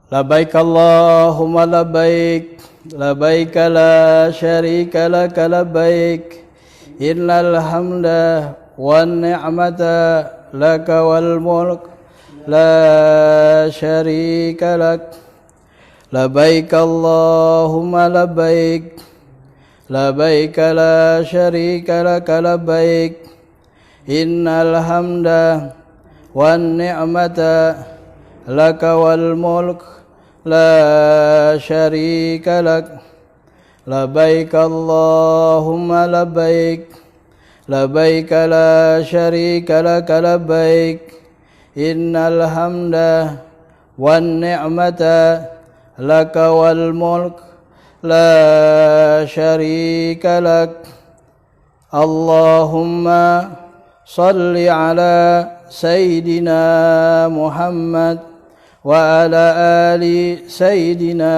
Labbaik Allahumma labbaik, labbaik la syarika laka labbaik, innal hamda wan ni'mata laka wal mulk la syarika lak. Labbaik Allahumma labbaik, labbaik la syarika laka labbaik, innal hamda wan ni'mata laka wal mulk la syarika lak. Labbaik Allahumma labbaik, labbaik la syarika laka labbaik, innal hamda wan ni'mata laka wal mulk la syarika lak. Allahumma salli ala Sayyidina Muhammad wa ala ali Sayyidina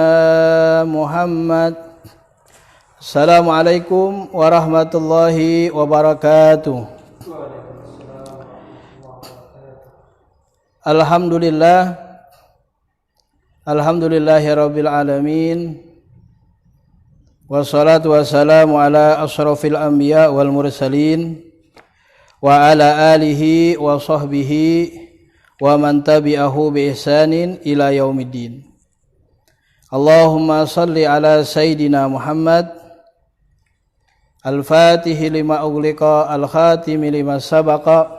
Muhammad. Assalamualaikum warahmatullahi wabarakatuh. Alhamdulillah, alhamdulillahirabbil alamin, wassalatu wassalamu ala asyrafil anbiya wal mursalin wa ala alihi wa sahbihi wa man tabi'ahu bi ihsanin ila yaumiddin. Allahumma salli ala Sayyidina Muhammad al-fatihi lima ughliqa al-khatimi lima sabaqa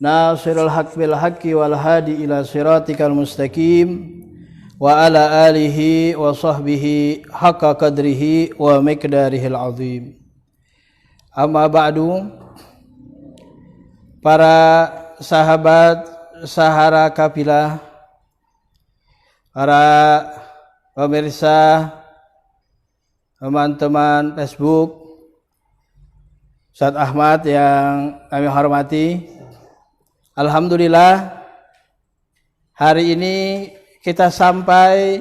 nasirul haqq bil haqqi wal hadi ila siratikal mustaqim wa ala alihi wa sahbihi haqqa qadrihi wa miqdarihil azim. Amma ba'du, para sahabat Sahara Kapilah, para pemirsa, teman-teman Facebook Ustaz Ahmad yang kami hormati, alhamdulillah hari ini kita sampai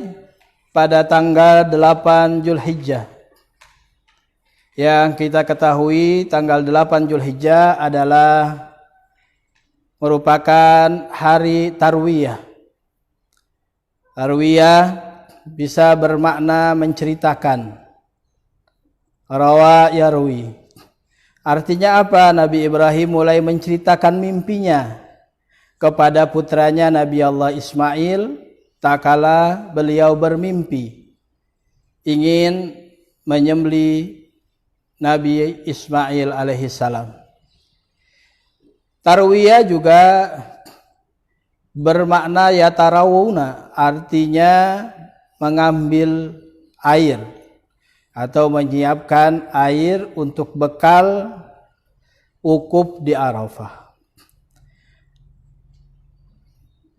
pada tanggal 8 Zulhijjah. Yang kita ketahui tanggal 8 Zulhijjah adalah merupakan hari Tarwiyah. Tarwiyah bisa bermakna menceritakan. Rawa yarwi. Artinya apa? Nabi Ibrahim mulai menceritakan mimpinya kepada putranya Nabi Allah Ismail tak kala beliau bermimpi ingin menyembelih Nabi Ismail alaihissalam. Tarwiyah juga bermakna yatarawuna, artinya mengambil air atau menyiapkan air untuk bekal wukuf di Arafah.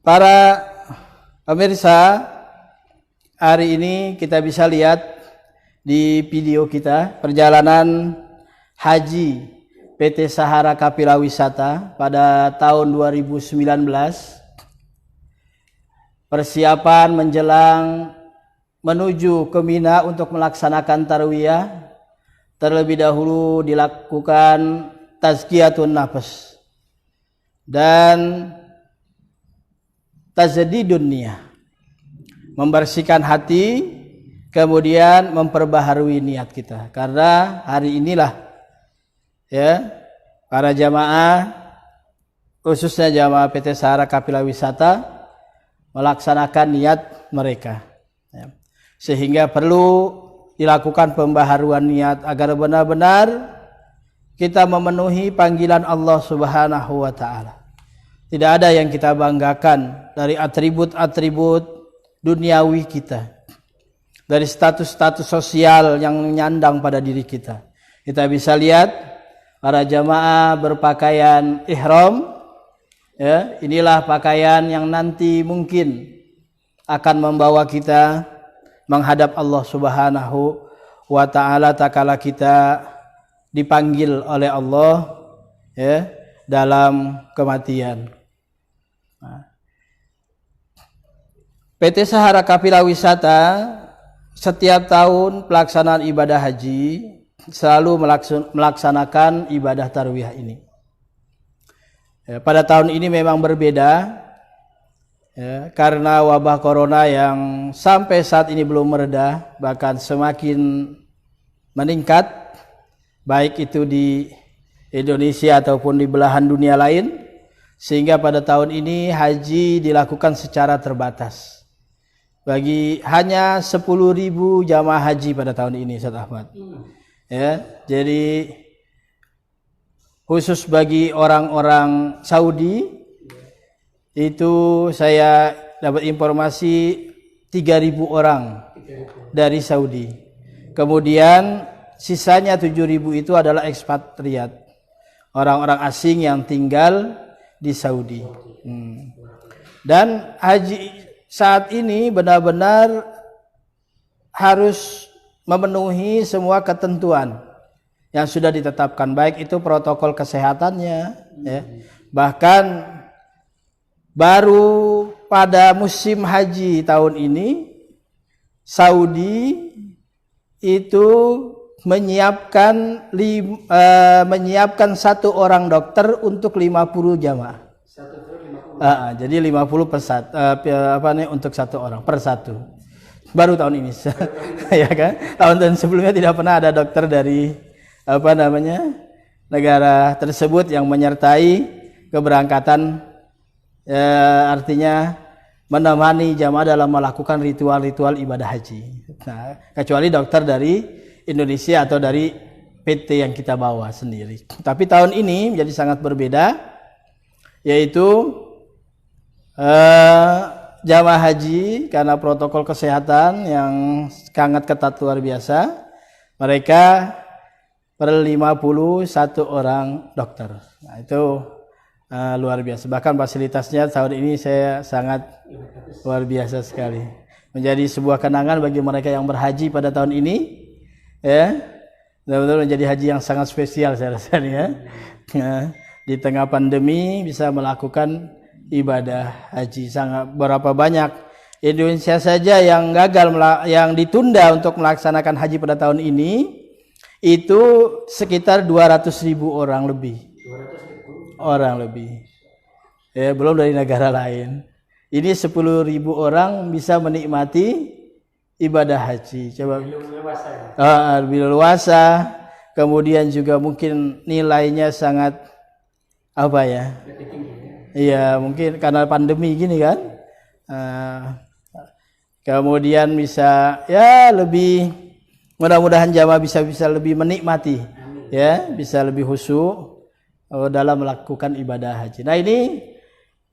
Para pemirsa, hari ini kita bisa lihat di video kita perjalanan haji PT Sahara Kapilah Wisata pada tahun 2019. Persiapan menjelang menuju ke Mina untuk melaksanakan tarwiyah, terlebih dahulu dilakukan tazkiyatun nafs dan tajdidun niyah, membersihkan hati, kemudian memperbaharui niat kita. Karena hari inilah ya para jamaah, khususnya jamaah PT Sahara Kapilah Wisata, melaksanakan niat mereka ya. Sehingga perlu dilakukan pembaharuan niat agar benar-benar kita memenuhi panggilan Allah Subhanahu wa taala. Tidak ada yang kita banggakan dari atribut-atribut duniawi kita, dari status-status sosial yang menyandang pada diri kita. Kita bisa lihat para jamaah berpakaian ihram ya, inilah pakaian yang nanti mungkin akan membawa kita menghadap Allah Subhanahu wa taala tatkala kita dipanggil oleh Allah ya dalam kematian. PT Sahara Kapilah Wisata setiap tahun pelaksanaan ibadah haji selalu melaksanakan ibadah tarwiyah ini. Pada tahun ini memang berbeda ya, karena wabah corona yang sampai saat ini belum mereda, bahkan semakin meningkat, baik itu di Indonesia ataupun di belahan dunia lain, sehingga pada tahun ini haji dilakukan secara terbatas. Bagi hanya 10.000 jamaah haji pada tahun ini, Ustaz Ahmad. Ya, jadi khusus bagi orang-orang Saudi itu saya dapat informasi 3.000 orang dari Saudi. Kemudian sisanya 7.000 itu adalah ekspatriat, orang-orang asing yang tinggal di Saudi. Dan haji saat ini benar-benar harus memenuhi semua ketentuan yang sudah ditetapkan, baik itu protokol kesehatannya, ya. Bahkan baru pada musim haji tahun ini Saudi itu menyiapkan satu orang dokter untuk 50 jamaah. Jadi 50 untuk satu orang per satu. Baru tahun ini, ya kan? Tahun sebelumnya tidak pernah ada dokter dari negara tersebut yang menyertai keberangkatan, artinya menemani jamaah dalam melakukan ritual-ritual ibadah haji. Nah, kecuali dokter dari Indonesia atau dari PT yang kita bawa sendiri. Tapi tahun ini menjadi sangat berbeda, yaitu jamaah haji karena protokol kesehatan yang sangat ketat luar biasa, mereka per 51 orang dokter. Nah, itu luar biasa. Bahkan fasilitasnya tahun ini saya sangat luar biasa sekali. Menjadi sebuah kenangan bagi mereka yang berhaji pada tahun ini, ya. Benar-benar menjadi haji yang sangat spesial saya rasa, ya. Di tengah pandemi bisa melakukan ibadah haji. Sangat berapa banyak Indonesia saja yang gagal, yang ditunda untuk melaksanakan haji pada tahun ini itu sekitar 200.000 orang lebih. Ya, belum dari negara lain. Ini 10.000 orang bisa menikmati ibadah haji. Coba lebih leluasa, kemudian juga mungkin nilainya sangat iya, mungkin karena pandemi gini kan. Kemudian bisa lebih, mudah-mudahan jamaah bisa lebih menikmati, ya, bisa lebih khusyuk dalam melakukan ibadah haji. Nah, ini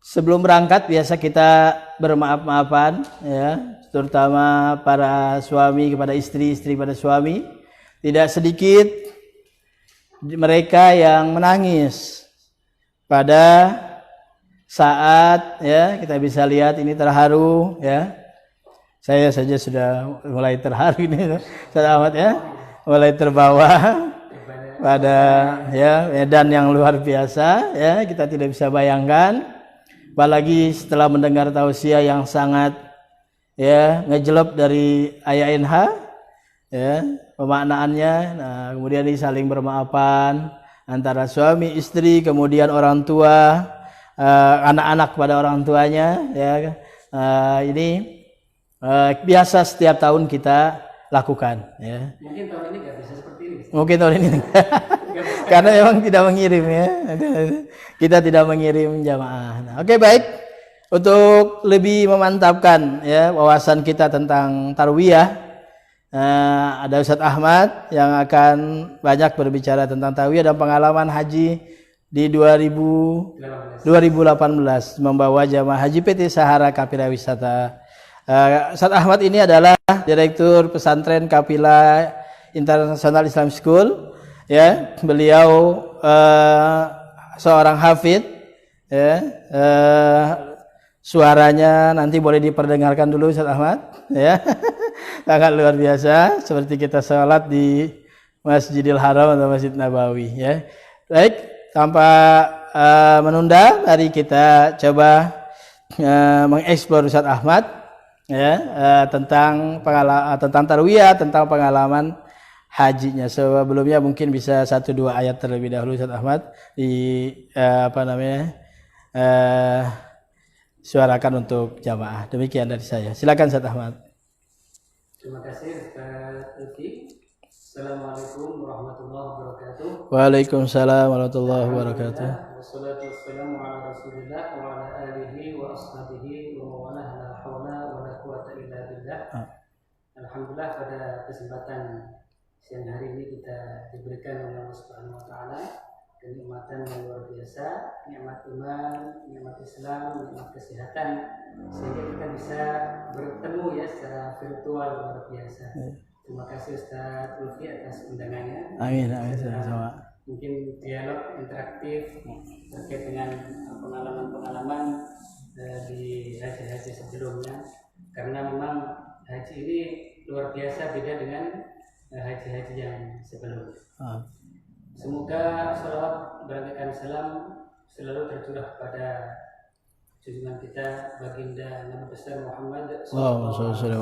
sebelum berangkat biasa kita bermaaf-maafan, ya, terutama para suami kepada istri, istri pada suami. Tidak sedikit mereka yang menangis pada saat, ya, kita bisa lihat ini terharu, ya. Saya saja sudah mulai terharu ini, Ustaz, ya, mulai terbawa pada, ya, medan yang luar biasa, ya, kita tidak bisa bayangkan, apalagi setelah mendengar tausiah yang sangat, ya, ngejelep dari Ayah NH, ya, pemaknaannya. Nah, kemudian ini saling bermaafan antara suami istri, kemudian orang tua, anak-anak pada orang tuanya, ya. Ini biasa setiap tahun kita lakukan, ya. Mungkin tahun ini nggak bisa seperti ini. Mungkin tahun ini karena memang tidak mengirim, ya. Kita tidak mengirim jamaah. Nah, oke, baik. Untuk lebih memantapkan, ya, wawasan kita tentang tarwiyah, ada Ustaz Ahmad yang akan banyak berbicara tentang tarwiyah dan pengalaman haji di 2018 membawa jamaah haji PT Sahara Kapila Wisata. Ustaz Ahmad ini adalah Direktur Pesantren Kapila International Islam School, ya. Beliau seorang hafid, ya. Suaranya nanti boleh diperdengarkan dulu, Ustaz Ahmad, ya. Sangat luar biasa, seperti kita sholat di Masjidil Haram atau Masjid Nabawi, ya. Baik, tanpa menunda, mari kita coba mengeksplor Ustaz Ahmad, ya, tentang tarwiyah, tentang pengalaman hajinya. Sebelumnya mungkin bisa 1-2 ayat terlebih dahulu Ustaz Ahmad di suarakan untuk jamaah. Demikian dari saya. Silakan Ustaz Ahmad. Terima kasih Ustaz Luki. Assalamualaikum warahmatullahi wabarakatuh. Waalaikumsalam warahmatullahi wabarakatuh. Wassalatu wassalamu ala Rasulillah wa ala alihi wa ashabihi wa mawalah la haula wa la quwata illa billah. Alhamdulillah pada kesempatan siang hari ini kita diberikan oleh Allah Subhanahu wa taala kenikmatan yang luar biasa, nikmat iman, nikmat Islam, nikmat kesehatan, sehingga kita bisa bertemu ya secara virtual luar biasa. Terima kasih Ustaz Ulfi atas undangannya. Amin, amin, sama-sama. Mungkin dialog interaktif terkait dengan pengalaman-pengalaman di haji-haji sebelumnya, karena memang haji ini luar biasa beda dengan haji-haji yang sebelumnya. Semoga salawat berangkatkan salam selalu tercurah kepada junjungan kita baginda Nabi besar Muhammad SAW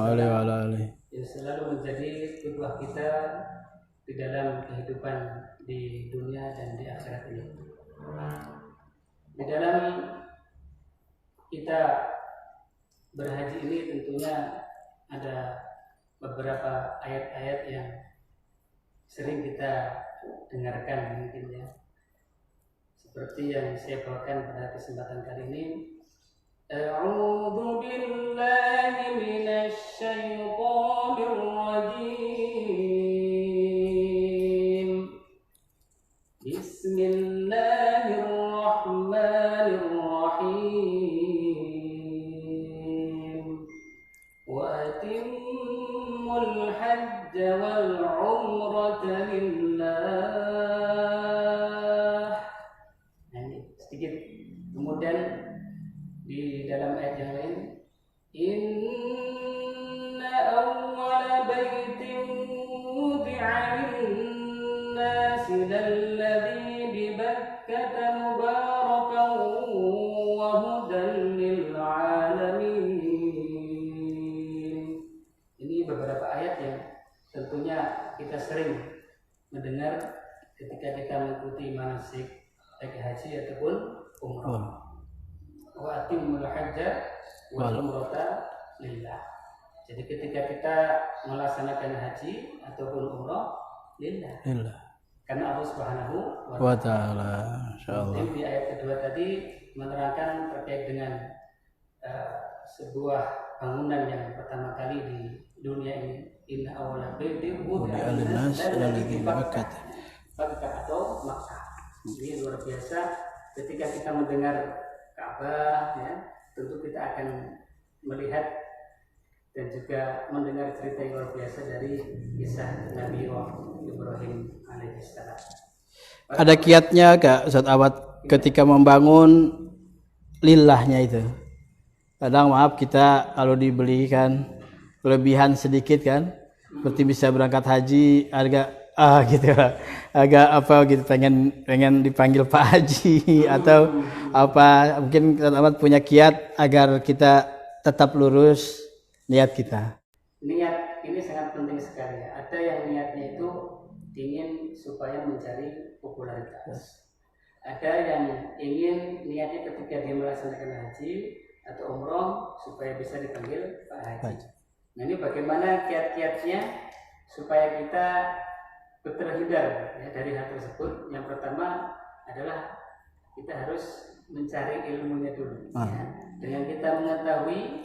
yang selalu menjadi qudwah kita di dalam kehidupan di dunia dan di akhirat ini. Di dalam kita berhaji ini tentunya ada beberapa ayat-ayat yang sering kita dengarkan mungkin ya, seperti yang saya bawakan pada kesempatan kali ini. A'udzu billahi minasy syaithanir rajim. Bismillahirrahmanirrahim. Wa atimmul hajja wal umrata lillah. Kemudian di dalam ayat yang lain, inna awwala baitin wudi'a lin-nasi lalladzi bi Bakkah mubarakan wa hudan lil alamin. Ini beberapa ayat yang tentunya kita sering mendengar ketika kita mengikuti manasik baik haji ataupun umrah. Wa atimmul hajja wal umrata lillah. Jadi ketika kita melaksanakan haji ataupun umrah lillah. Karena Allah Subhanahu wa taala. Insyaallah. Di ayat kedua tadi menerangkan terkait dengan sebuah bangunan yang pertama kali di dunia ini. Inna awwala baitin wudi'a lin-nas lalladzi bi Bakkah atau Makkah. Ini luar biasa. Ketika kita mendengar Ka'bah, ya, tentu kita akan melihat dan juga mendengar cerita yang luar biasa dari kisah Nabi Ibrahim alaihissalam. Ada kiatnya Kak Ustaz Ahmad ketika membangun lillahnya itu. Kadang maaf kita kalau dibelikan kelebihan sedikit kan, seperti bisa berangkat haji agak agak apa gitu, pengen dipanggil Pak Haji atau apa, mungkin Ahmad punya kiat agar kita tetap lurus niat kita. Niat ini sangat penting sekali ya. Ada yang niatnya itu ingin supaya mencari popularitas. Ada yang ingin niatnya ketika dia melaksanakan haji atau umroh supaya bisa dipanggil Pak Haji. Nah, ini bagaimana kiat-kiatnya supaya kita terhindar ya dari hal tersebut. Yang pertama adalah kita harus mencari ilmunya dulu ya. Dengan kita mengetahui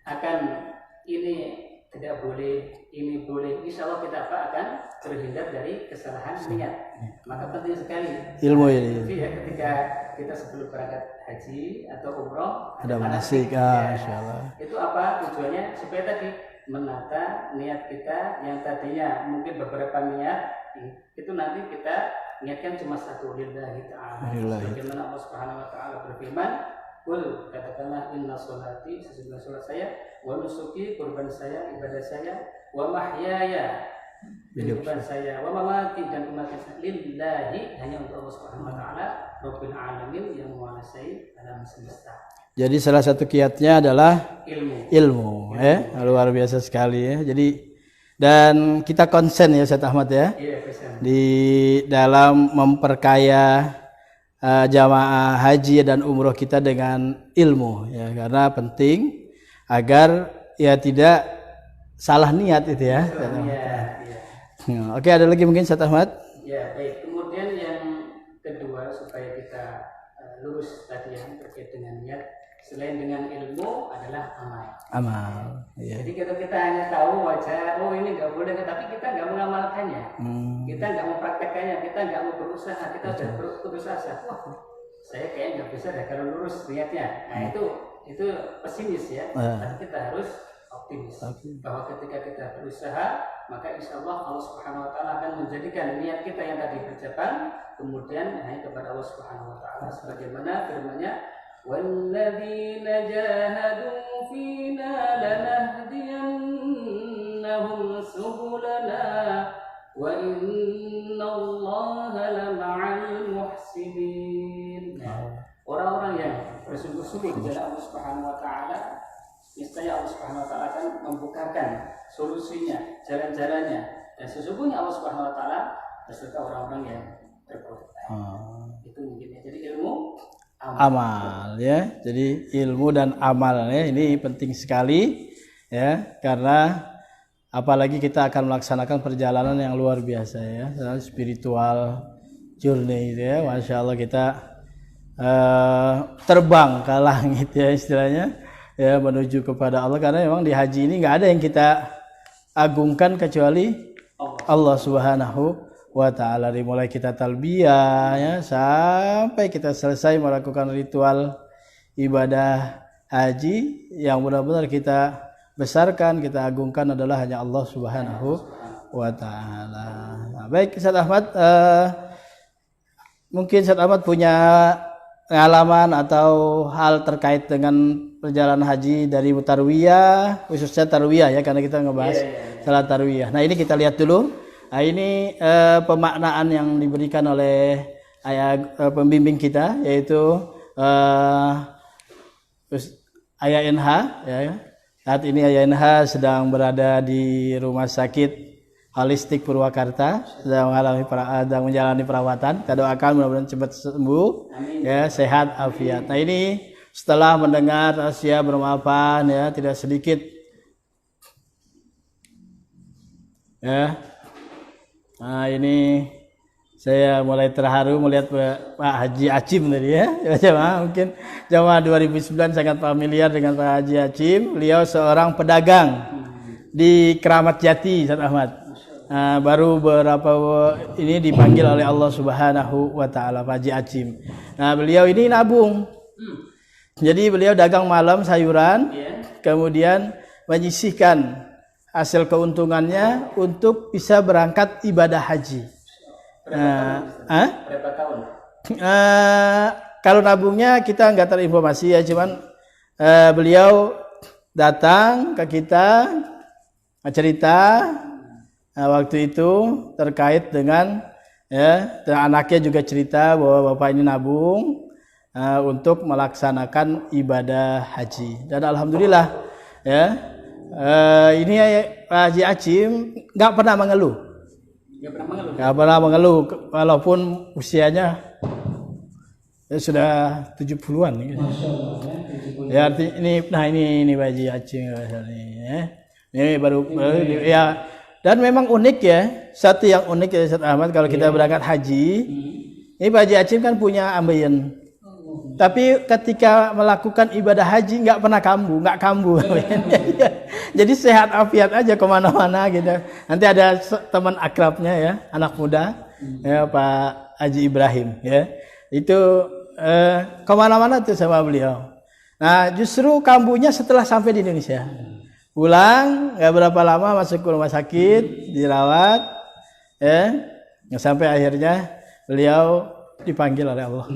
akan ini tidak boleh, ini boleh, insya Allah kita akan terhindar dari kesalahan niat. Maka penting sekali ilmu ini ya, ketika kita sebelum berangkat haji atau umroh ada manasik ya, insya Allah. Itu apa tujuannya? Supaya tadi menata niat kita yang tadinya mungkin beberapa niat, itu nanti kita niatkan cuma satu, lillahi ta'ala. Bagaimana Allah Subhanahu wa taala berfirman, "Qul," katakanlah, "inna sholati," sesungguhnya salat saya, "wa nusuki," kurban saya, ibadah saya, "wa mahyaya," kehidupan saya, "wa mamati," dan kematian saya, lillahi, hanya untuk Allah Subhanahu wa taala, Rabbil alamin, yang menguasai alam semesta. Jadi salah satu kiatnya adalah ilmu. Luar biasa sekali ya. Jadi dan kita konsen ya Ustaz Ahmad ya, di dalam memperkaya jamaah haji dan umroh kita dengan ilmu ya, karena penting agar ya tidak salah niat itu ya. Oke, ada lagi mungkin Ustaz Ahmad? Ya, baik. Kemudian yang kedua supaya kita lurus tadi yang terkait dengan niat, selain dengan ilmu adalah amal. Amal. Ya. Jadi kalau kita hanya tahu wajah, oh ini nggak boleh, tapi kita nggak mengamalkannya, kita nggak mempraktekannya, kita nggak mau berusaha, kita sudah putus asa. Wah, saya kayaknya nggak bisa deh kalau lurus niatnya. Nah itu pesimis ya. Tapi kita harus optimis bahwa ketika kita berusaha, maka insya Allah Subhanahu Wa Taala akan menjadikan niat kita yang tadi berjalan, kemudian hanya kepada Allah Subhanahu Wa Taala. Sebagaimana firman-Nya, "Walladzina jahadu fina lanahdiyannahum subulana wa innallaha lama'al muhsinin." Orang-orang yang bersungguh-sungguh di jalan Allah Subhanahu Wa Taala, niscaya Allah Subhanahu Wa Taala akan membukakan solusinya, jalan-jalannya, dan sesungguhnya Allah Subhanahu Wa Taala beserta orang-orang yang berbuat baik. Itu mungkin ya. Jadi ilmu, amal ya. Jadi ilmu dan amal ya, ini penting sekali ya, karena apalagi kita akan melaksanakan perjalanan yang luar biasa ya, spiritual journey ya. Masya Allah, kita terbang ke langit ya istilahnya ya, menuju kepada Allah, karena memang di haji ini nggak ada yang kita agungkan kecuali Allah Subhanahu wa Ta'ala. Dimulai kita talbiyah ya, sampai kita selesai melakukan ritual ibadah haji, yang benar-benar kita besarkan, kita agungkan adalah hanya Allah Subhanahu wa Ta'ala. Nah, baik Ustaz Ahmad, mungkin Ustaz Ahmad punya pengalaman atau hal terkait dengan perjalanan haji dari tarwiyah, khususnya tarwiyah ya, karena kita ngebahas salat tarwiyah. Nah ini kita lihat dulu. Nah ini pemaknaan yang diberikan oleh pembimbing kita, yaitu Ayah NH ya. Saat ini Ayah NH sedang berada di rumah sakit Holistik Purwakarta, sedang menjalani perawatan. Kita doakan mudah-mudahan cepat sembuh. Amin. Ya, sehat afiat. Nah ini setelah mendengar rahasia bermanfaat ya, tidak sedikit ya. Nah ini saya mulai terharu melihat Pak Haji Acim tadi ya. Mungkin jamaah 2009 sangat familiar dengan Pak Haji Acim. Beliau seorang pedagang di Keramat Jati, Ustaz Ahmad. Baru beberapa ini dipanggil oleh Allah Subhanahu wa Ta'ala, Pak Haji Acim. Nah beliau ini nabung, jadi beliau dagang malam sayuran, kemudian menyisihkan hasil keuntungannya untuk bisa berangkat ibadah haji. Berapa tahun? Kalau nabungnya kita nggak terinformasi ya, cuman beliau datang ke kita cerita. Nah, waktu itu terkait dengan ya, anaknya juga cerita bahwa bapak ini nabung untuk melaksanakan ibadah haji, dan alhamdulillah ya, ini Pak Haji Acim nggak pernah mengeluh, walaupun usianya ya, sudah 70-an ya, ini Pak Haji Acim ya. Ini baru ya. Dan memang unik ya, satu yang unik ya Ustaz Ahmad, kalau kita berangkat haji, ini Pak Haji Acim kan punya ambeien. Tapi ketika melakukan ibadah haji nggak pernah kambuh. Jadi sehat afiat aja kemana-mana gitu. Nanti ada teman akrabnya ya, anak muda, ya Pak Haji Ibrahim ya. Itu kemana-mana tuh sama beliau. Nah justru kambuhnya setelah sampai di Indonesia. Pulang nggak berapa lama masuk ke rumah sakit, dirawat ya, sampai akhirnya beliau dipanggil oleh Allah.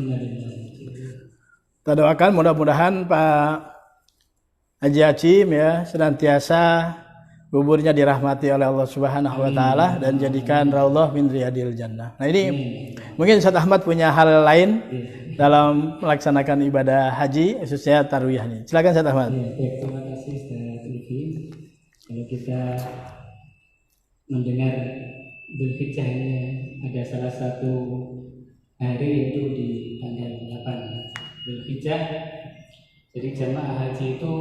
Kita doakan mudah-mudahan Pak Haji Acim ya senantiasa kuburnya dirahmati oleh Allah Subhanahu wa Ta'ala dan jadikan raudhah min riyadil jannah. Nah ini mungkin Ustaz Ahmad punya hal lain dalam melaksanakan ibadah haji, khususnya tarwiyah ini. Silakan Ustaz Ahmad. Terima kasih Ustaz Lutfi. Kalau kita mendengar Dzulhijjah ini ada salah satu hari itu di tanggal 8 Dzulhijjah. Jadi jamaah haji itu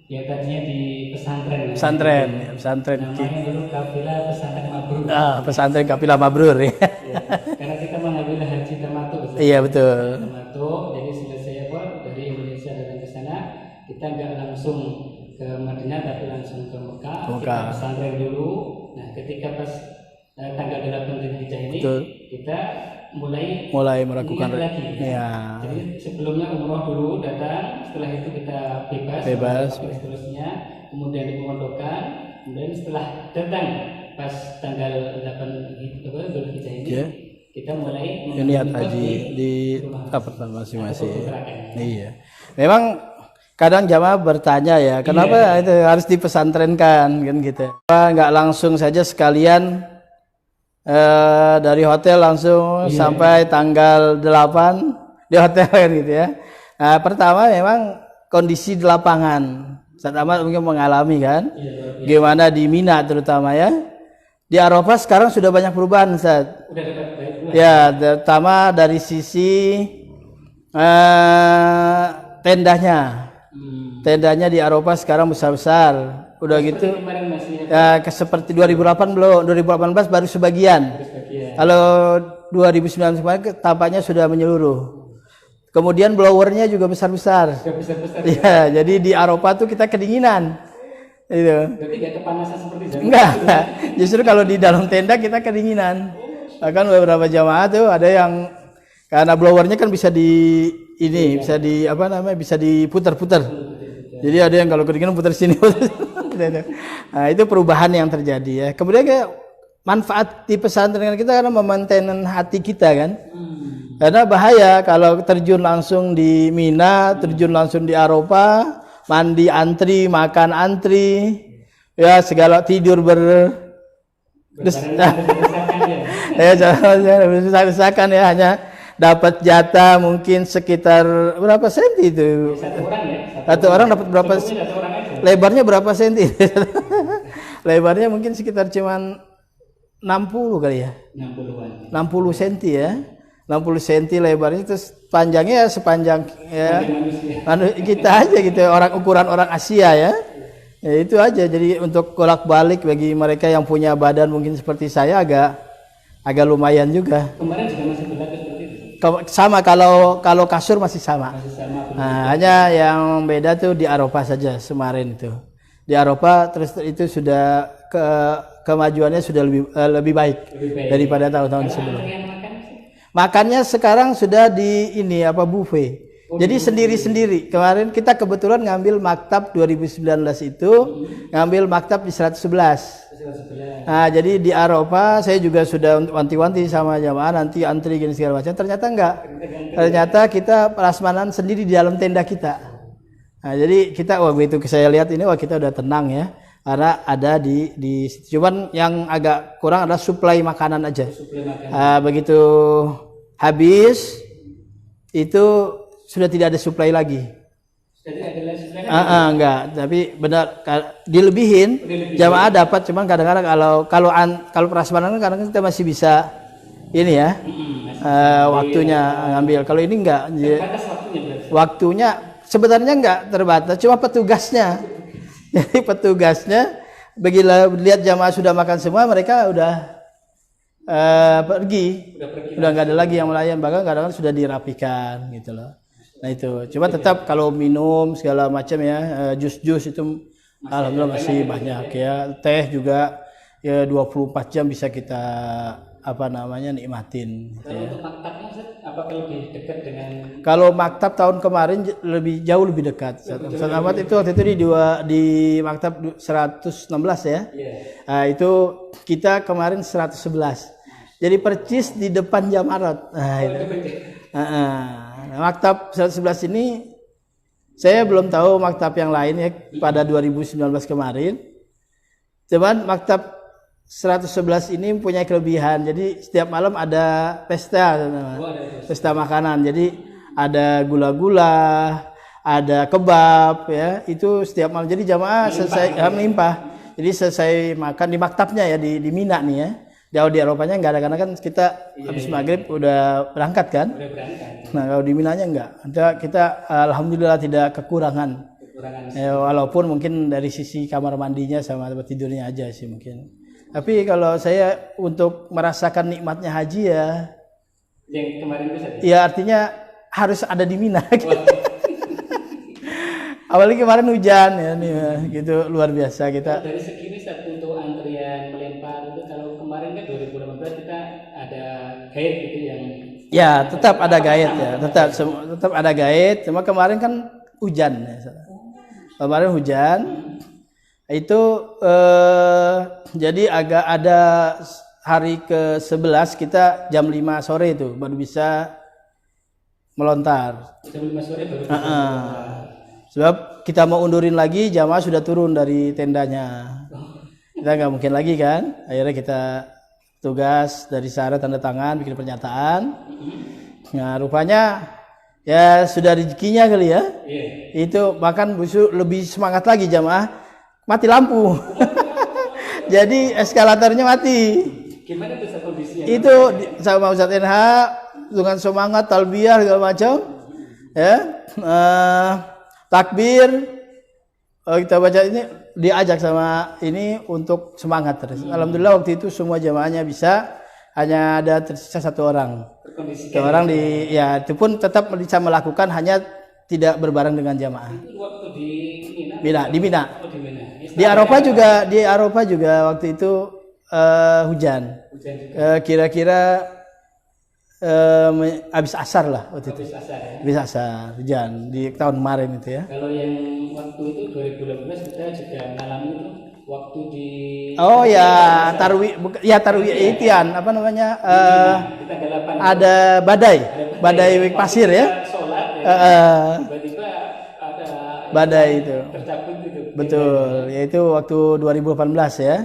ya tadinya di pesantren. Pesantren. Namanya dulu kafilah pesantren mabrur. Pesantren kafilah mabrur ya. Ya, karena kita mengambil haji tamatuk. Iya betul. Tamatuk, jadi selesai dari Indonesia datang ke sana, kita nggak langsung ke Madinah tapi langsung ke Mekah. Kita pesantren dulu. Nah, ketika pas tanggal 8 Dzulhijjah ini betul. Kita mulai melakukan lagi. Ya. Jadi sebelumnya umroh dulu datang, setelah itu kita bebas seterusnya, kemudian dipondokkan, kemudian setelah datang pas tanggal 8 Dzulhijjah ini kita mulai niat haji di tempat masing-masing. Iya. Memang kadang jamaah bertanya ya, kenapa itu harus dipesantrenkan kan gitu. Enggak langsung saja sekalian dari hotel langsung sampai tanggal 8 di hotel kan gitu ya. Nah, pertama memang kondisi di lapangan. Ustaz Ahmad mungkin mengalami kan. Gimana di Mina terutama ya. Di Arafah sekarang sudah banyak perubahan Ustaz. Ya, terutama dari sisi tendanya. Tendanya di Arafah sekarang besar-besar. Udah gitu ya, seperti 2018 baru sebagian. Kalau 2019 kemarin tampaknya sudah menyeluruh. Kemudian blowernya juga besar-besar. Ya, jadi di Arafah tuh kita kedinginan. Itu. Berarti nggak kepanasan seperti zaman. Enggak. Justru kalau di dalam tenda kita kedinginan. Bahkan beberapa jamaah tuh ada yang karena blowernya kan bisa bisa diputar-putar. Jadi ada yang kalau kedinginan putar sini. Nah, itu perubahan yang terjadi ya. Kemudian manfaat di pesantren kita karena memaintain hati kita kan. Karena bahaya kalau terjun langsung di Mina, terjun langsung di Arafah, mandi antri, makan antri, ya segala tidur berdesakan ya, hanya dapat jatah mungkin sekitar berapa senti itu? Satu orang dapat berapa? Lebarnya berapa senti? Lebarnya mungkin sekitar cuman 60 kali ya. 60 senti ya. 60 senti lebarnya, terus panjangnya sepanjang ya kita aja gitu, ukuran orang Asia ya. Ya itu aja. Jadi untuk bolak-balik bagi mereka yang punya badan mungkin seperti saya agak lumayan juga. Kemarin juga masih berlaku seperti itu. Sama kalau kasur masih sama. Nah, hanya yang beda tuh di Arafah saja kemarin itu. Di Arafah terus itu sudah kemajuannya sudah lebih baik daripada tahun-tahun sebelumnya. Makannya sekarang sudah di buffet. Jadi sendiri-sendiri. Kemarin kita kebetulan ngambil maktab 2019 itu, ngambil maktab di 111. Nah, jadi di Arafah saya juga sudah wanti-wanti sama jamaah nanti antri gini segala macam. Ternyata enggak. Ternyata kita prasmanan sendiri di dalam tenda kita. Nah, jadi kita begitu saya lihat ini kita udah tenang ya. Karena ada di cuman yang agak kurang adalah suplai makanan aja. Begitu habis itu sudah tidak ada suplai lagi. Enggak, tapi benar dilebihin. Jamaah dapat, cuman kadang-kadang kalau prasmanan kadang-kadang kita masih bisa ini ya. Waktunya ngambil. Kalau ini enggak. Waktunya sebenarnya enggak terbatas, cuma petugasnya. Jadi petugasnya begitu lihat jamaah sudah makan semua, mereka udah pergi. Udah nggak ada lagi yang melayan, bahkan kadang-kadang sudah dirapikan gitu loh. Nah itu, cuma tetap kalau minum segala macam ya, jus-jus itu alhamdulillah masih banyak ya. Teh juga ya 24 jam bisa kita nikmatin gitu ya. Untuk maktabnya apakah lebih dekat dengan? Kalau maktab tahun kemarin jauh lebih dekat. Ustaz Ahmad itu waktu itu di maktab 116 ya. Nah, itu kita kemarin 111. Jadi percis di depan Jamarat. Nah, itu. Maktab 111 ini saya belum tahu maktab yang lain ya pada 2019 kemarin. Cuman maktab 111 ini punya kelebihan. Jadi setiap malam ada pesta makanan. Jadi ada gula-gula, ada kebab ya. Itu setiap malam. Jadi jamaah selesai melimpah. Jadi selesai makan di maktabnya ya di Mina nih ya. Di Eropanya enggak ada, karena kan kita habis maghrib udah berangkat kan. Udah berangkat. Nah kalau di Minanya enggak. Kita alhamdulillah tidak kekurangan. Walaupun mungkin dari sisi kamar mandinya sama tempat tidurnya aja sih mungkin. Tapi kalau saya untuk merasakan nikmatnya haji ya. Yang kemarin itu saja. Ya artinya harus ada di Mina. Apalagi kemarin hujan ya nih, gitu luar biasa kita. Dari segi ini untuk antrian melempar itu, kalau kemarin kan 2018 kita ada guide gitu yang. Ya tetap ada guide ya, tetap ada guide. Cuma kemarin kan hujan ya. Kemarin hujan itu jadi agak ada hari ke-11 kita jam 5 sore itu baru bisa melontar. Jam 5 sore baru. Sebab kita mau undurin lagi, jamaah sudah turun dari tendanya. Kita nggak mungkin lagi kan. Akhirnya kita tugas dari sana tanda tangan, bikin pernyataan. Nah rupanya ya sudah rezekinya kali ya. Itu makan busuk lebih semangat lagi jamaah. Mati lampu. Jadi eskalatornya mati. Gimana tuh kondisinya? Itu sama Ustaz NH dengan semangat talbiyah segala macam. Ya. Takbir, kita baca ini diajak sama ini untuk semangat terus. Alhamdulillah waktu itu semua jamaahnya bisa, hanya ada tersisa 1 orang. Satu orang ya itu pun tetap bisa melakukan, hanya tidak berbareng dengan jamaah. Itu waktu di Mina. Di Mina. Di Arafah juga waktu itu hujan. Kira-kira habis asar lah waktu itu. Habis asar hujan di tahun kemarin itu ya. Kalau yang waktu itu 2018 kita juga mengalami itu waktu di tarwih itian apa namanya ada badai pasir ya. Tiba-tiba ada badai itu. tercabut itu. Betul, yaitu waktu 2018 ya.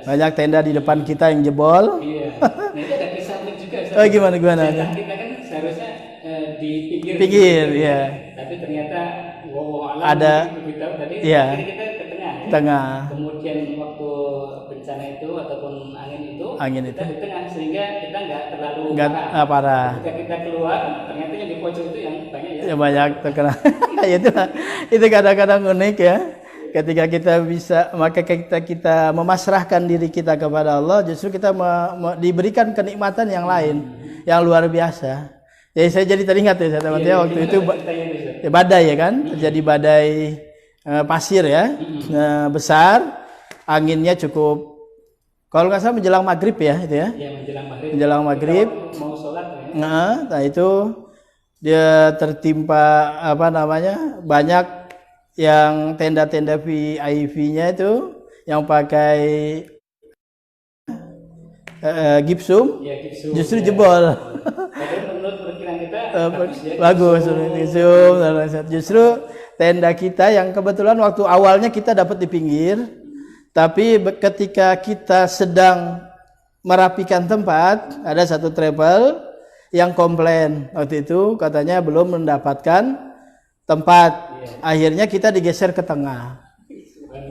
Banyak tenda di depan kita yang jebol. Iya. Nah itu ada kisah unik juga. Gimana? Kita kan seharusnya di pinggir ya. Tapi ternyata ada. Tadi iya. Kita ke tengah. Ya? Tengah. Kemudian waktu bencana itu ataupun angin itu kita di tengah, sehingga kita nggak terlalu parah. Ketika kita keluar, ternyata yang di pojok itu yang banyak ya. Banyak terkena. itu kadang-kadang unik ya. Ketika kita bisa, maka kita memasrahkan diri kita kepada Allah, justru kita diberikan kenikmatan yang lain, yang luar biasa. Jadi saya jadi teringat ya, waktu itu badai ya kan, terjadi badai pasir ya, besar, anginnya cukup, kalau nggak salah menjelang maghrib ya itu ya. Menjelang maghrib. Mau sholat ya. Nah itu dia tertimpa banyak yang tenda-tenda VIP-nya itu yang pakai gipsum, justru jebol. Menurut perkiraan kita bagus gipsum. Justru tenda kita yang kebetulan waktu awalnya kita dapat di pinggir, tapi ketika kita sedang merapikan tempat, ada satu travel yang komplain waktu itu, katanya belum mendapatkan tempat. Akhirnya kita digeser ke tengah.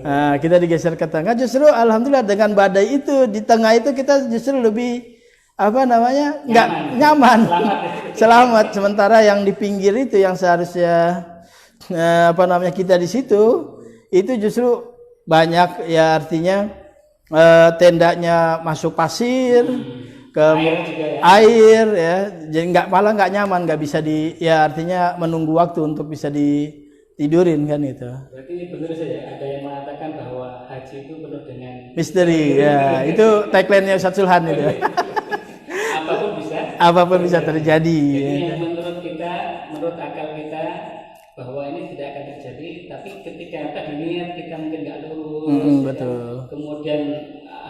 Nah, kita digeser ke tengah, justru alhamdulillah dengan badai itu di tengah itu kita justru lebih nggak nyaman. Selamat. Sementara yang di pinggir itu yang seharusnya kita di situ itu justru banyak ya, artinya tendanya masuk pasir, ke air ya, jadi nggak nyaman, nggak bisa artinya menunggu waktu untuk bisa ditidurin kan itu. Berarti benar saja ada yang mengatakan bahwa haji itu penuh dengan misteri ya. Itu tagline-nya Ustaz Sulhan itu. Apapun bisa terjadi. Jadi yang menurut akal kita bahwa ini tidak akan terjadi, tapi ketika tadi niat kita mungkin nggak lurus. Betul. Kemudian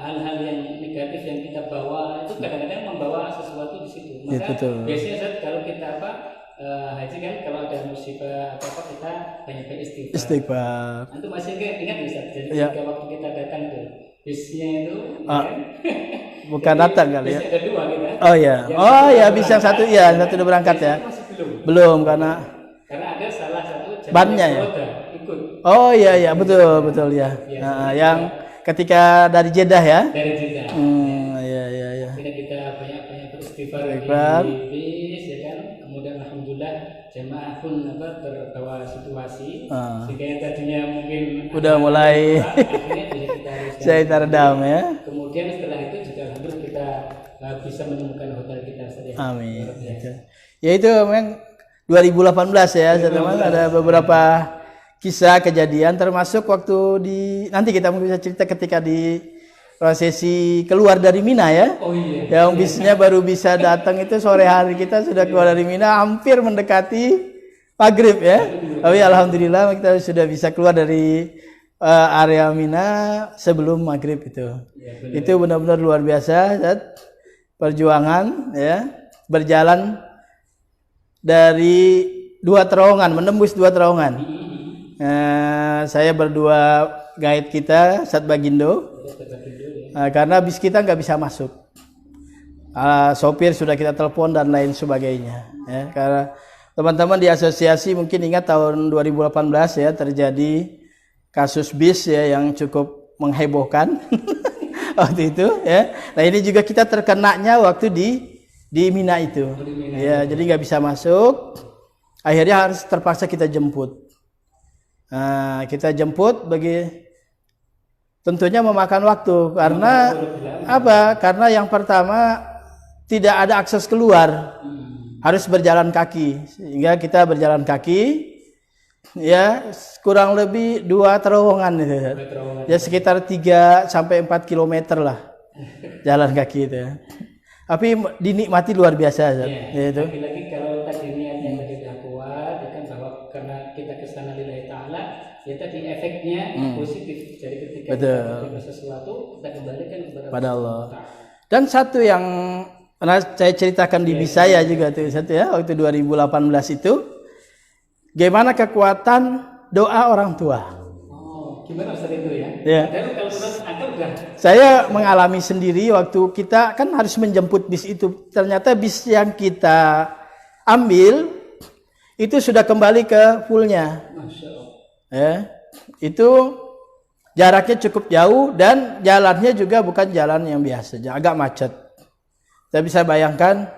hal-hal yang negatif yang kita bawa itu kadang-kadang membawa sesuatu di situ. Maka biasanya kalau kita haji kan, kalau ada musibah apa kita banyak istighfar. Itu masih ingat bisa. Jadi ketika waktu kita datang ke bisnya itu bukan datang kali ya. Ada 2 kita. Oh ya, bis yang satu udah berangkat ya. Belum karena ada salah satu bannya ya. Ikut. Oh iya betul ya. Nah, ketika dari Jeddah ya. Dari Jeddah. Ya. Akhirnya kita banyak beristighfar Beristighfar. di bis, ya kan. Kemudian alhamdulillah jemaah pun terbawa situasi. Sehingga yang tadinya mungkin Udah mulai akhirnya kita harus saya teredam ya. Kemudian setelah itu juga alhamdulillah kita bisa menemukan hotel kita sendiri. Amin. Ya itu memang 2018 ya, teman-teman, ada beberapa kisah kejadian termasuk waktu nanti kita mungkin bisa cerita ketika di prosesi keluar dari Mina ya. Oh iya. Yang bisnya baru bisa datang itu sore hari, kita sudah keluar dari Mina hampir mendekati maghrib ya. Tapi alhamdulillah kita sudah bisa keluar dari area Mina sebelum maghrib itu. Ya, itu benar-benar luar biasa, perjuangan ya, berjalan dari 2 terowongan, menembus 2 terowongan. Saya berdua guide kita, Ustadz Bagindo, karena bis kita nggak bisa masuk. Sopir sudah kita telepon dan lain sebagainya. Ya, karena teman-teman di asosiasi mungkin ingat tahun 2018 ya terjadi kasus bis ya yang cukup menghebohkan waktu itu. Ya. Nah ini juga kita terkenanya waktu di Mina itu. Ya, jadi nggak bisa masuk. Akhirnya harus terpaksa kita jemput. Kita jemput tentunya memakan waktu karena apa? Karena yang pertama tidak ada akses keluar, harus berjalan kaki, sehingga kita berjalan kaki, ya kurang lebih 2 terowongan itu, ya sekitar 3 sampai 4 kilometer lah jalan kaki itu. Tapi dinikmati luar biasa, ya, itu. Lagi-lagi kalau tadi niatnya tadi sudah kuat, ya kan bahwa karena kita kesana lillahi ta'ala, ya tadi efeknya positif. Jadi ketika kita melakukan sesuatu, kita kembalikan kepada Allah. Dan satu yang pernah saya ceritakan di bis saya juga tuh, satu ya, waktu 2018 itu, gimana kekuatan doa orang tua. Gimana Ustaz itu ya? Ya. Saya mengalami sendiri waktu kita kan harus menjemput bis itu. Ternyata bis yang kita ambil itu sudah kembali ke fullnya. Masya Allah. Ya, itu jaraknya cukup jauh dan jalannya juga bukan jalan yang biasa, agak macet. Saya bisa bayangkan,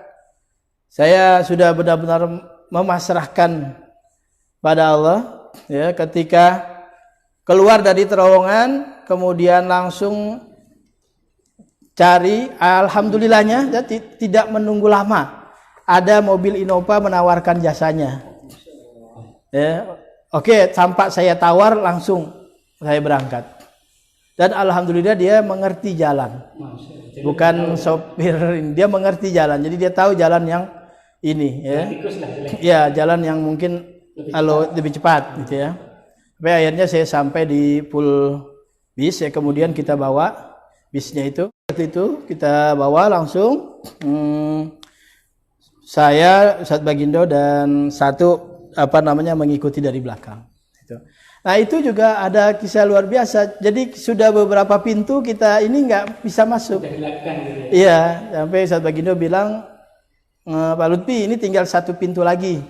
saya sudah benar-benar memasrahkan pada Allah, ya, ketika keluar dari terowongan, kemudian langsung cari, alhamdulillahnya tidak menunggu lama. Ada mobil Innova menawarkan jasanya. Ya, oke, tampak saya tawar langsung saya berangkat. Dan alhamdulillah dia mengerti jalan. Bukan sopir, dia mengerti jalan. Jadi dia tahu jalan yang ini, ya. Ya, jalan yang mungkin lebih cepat gitu ya. Sampai akhirnya saya sampai di pool bis ya, kemudian kita bawa bisnya itu kita bawa langsung saya, Ustadz Bagindo dan satu mengikuti dari belakang. Nah itu juga ada kisah luar biasa. Jadi sudah beberapa pintu kita ini nggak bisa masuk. Iya, sampai Ustadz Bagindo bilang, Pak Lutfi ini tinggal 1 pintu lagi.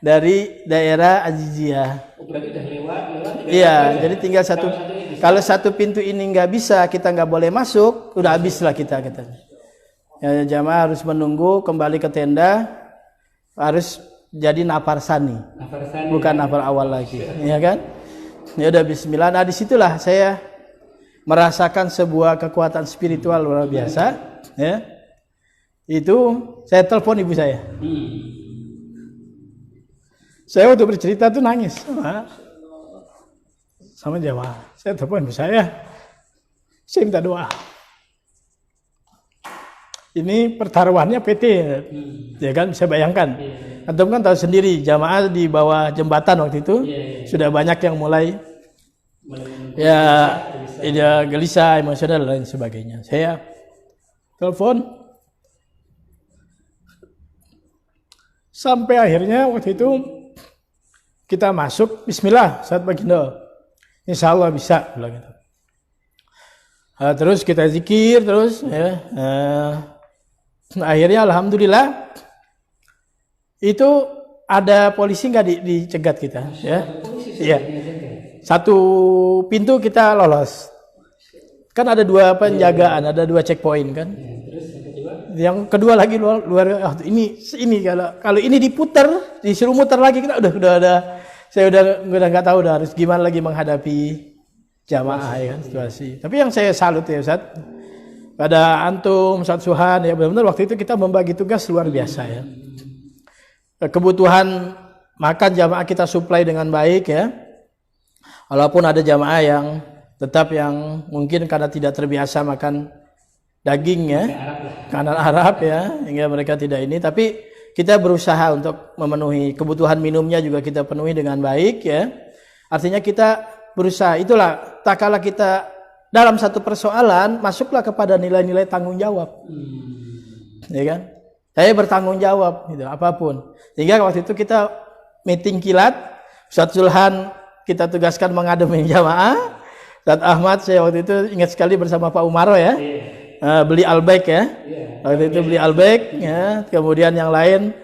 Dari daerah Aziziyah. Berarti udah lewat. Iya, jadi tinggal 1. Kalau 1 pintu ini nggak bisa, kita nggak boleh masuk, udah habis lah kita. Ya, jamaah harus menunggu kembali ke tenda, harus jadi nafar sani, bukan nafar awal lagi, ya kan? Ya udah Bismillah. Nah disitulah saya merasakan sebuah kekuatan spiritual luar biasa. Ya, itu saya telepon ibu saya. Saya waktu bercerita tuh nangis sama jamaah. Saya telepon ibu saya minta doa. Ini pertaruhannya PT, ya kan, bisa bayangkan. Antum kan tahu sendiri jamaah di bawah jembatan waktu itu sudah banyak yang mulai gelisah, emosional dan lain sebagainya. Saya telepon sampai akhirnya waktu itu kita masuk, Bismillah, Ustadz Bagindo, Insya Allah bisa, bilang gitu. Terus kita zikir terus, ya. Akhirnya alhamdulillah itu ada polisi nggak dicegat kita, ya. Iya. satu pintu kita lolos. Kan ada 2 penjagaan, ada 2 checkpoint kan. Terus Yang kedua lagi luar ini kalau ini diputar, disuruh muter lagi kita udah saya udah nggak tahu udah harus gimana lagi menghadapi jamaah ya kan situasi. Tapi yang saya salut ya Ustaz, pada antum Ustaz Suhan ya benar-benar waktu itu kita membagi tugas luar biasa ya. Kebutuhan makan jamaah kita supply dengan baik ya. Walaupun ada jamaah yang tetap yang mungkin karena tidak terbiasa makan daging ya, makanan Arab ya, hingga mereka tidak ini. Tapi kita berusaha untuk memenuhi kebutuhan minumnya juga kita penuhi dengan baik ya. Artinya kita berusaha. Itulah tak kala kita dalam satu persoalan masuklah kepada nilai-nilai tanggung jawab, ya kan? Saya bertanggung jawab gitu apapun. Sehingga waktu itu kita meeting kilat, Ustaz Zulhan kita tugaskan mengademi jamaah. Ustaz Ahmad saya waktu itu ingat sekali bersama Pak Umaro ya. Beli albaik ya. Waktu itu beli albaik ya. Kemudian yang lain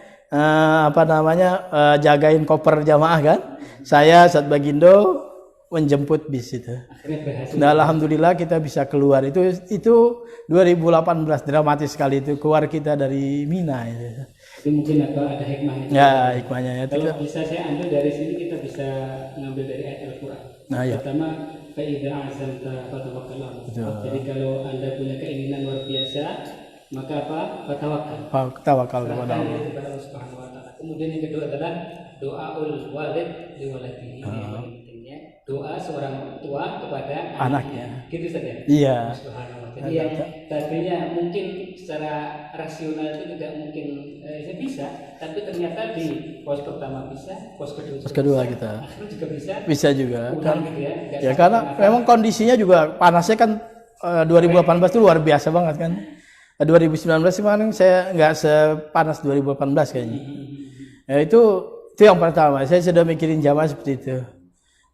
jagain koper jamaah kan. Saya Ustaz Bagindo menjemput bis itu. Nah, alhamdulillah kita bisa keluar. Itu 2018 dramatis sekali itu keluar kita dari Mina itu. Itu mungkin ada hikmahnya. Ya, hikmahnya ya. Kalau bisa saya ambil dari sini kita bisa ngambil dari ayat Al-Qur'an. Nah, ya. Pertama, fa'idza azamta fatawakkal 'ala Allah. Jadi kalau Anda punya keinginan luar biasa, maka apa? Tawakal. Tawakal kepada Allah. Kepada Allah Subhanahu wa taala. Kemudian yang kedua adalah doaul walid li waladihi. Ini yang paling pentingnya. Doa seorang tua kepada anaknya. Gitu saja. Iya. Subhanallah. Jadi yang tadinya mungkin secara rasional itu tidak mungkin bisa, tapi ternyata di pos pertama bisa, pos kedua bisa, kita juga bisa juga kan gitu ya karena memang kondisinya juga panasnya kan 2018 itu luar biasa banget kan. 2019 kemarin saya nggak sepanas 2018 kayaknya. Ya, itu yang pertama saya sudah mikirin jamaah seperti itu.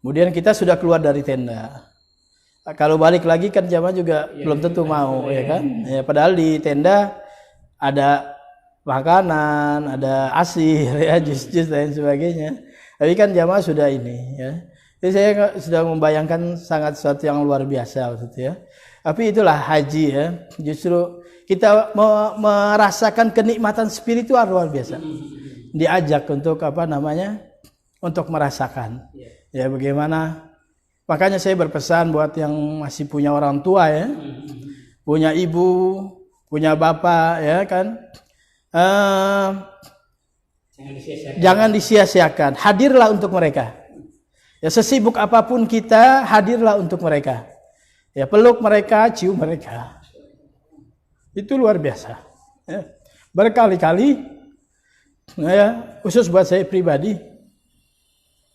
Kemudian kita sudah keluar dari tenda. Kalau balik lagi kan jamaah juga belum tentu mau ya kan. Ya, padahal di tenda ada makanan, ada asir, ya jus-jus dan sebagainya. Tapi kan jamaah sudah ini ya. Jadi saya sudah membayangkan sangat sesuatu yang luar biasa waktu itu ya. Tapi itulah haji ya. Justru kita merasakan kenikmatan spiritual luar biasa. Diajak untuk untuk merasakan. Ya bagaimana. Makanya saya berpesan buat yang masih punya orang tua ya. Punya ibu, punya bapak ya kan. Jangan disia-siakan. Hadirlah untuk mereka. Ya sesibuk apapun kita, hadirlah untuk mereka. Ya peluk mereka, cium mereka. Itu luar biasa. Ya. Berkali-kali, ya, khusus buat saya pribadi,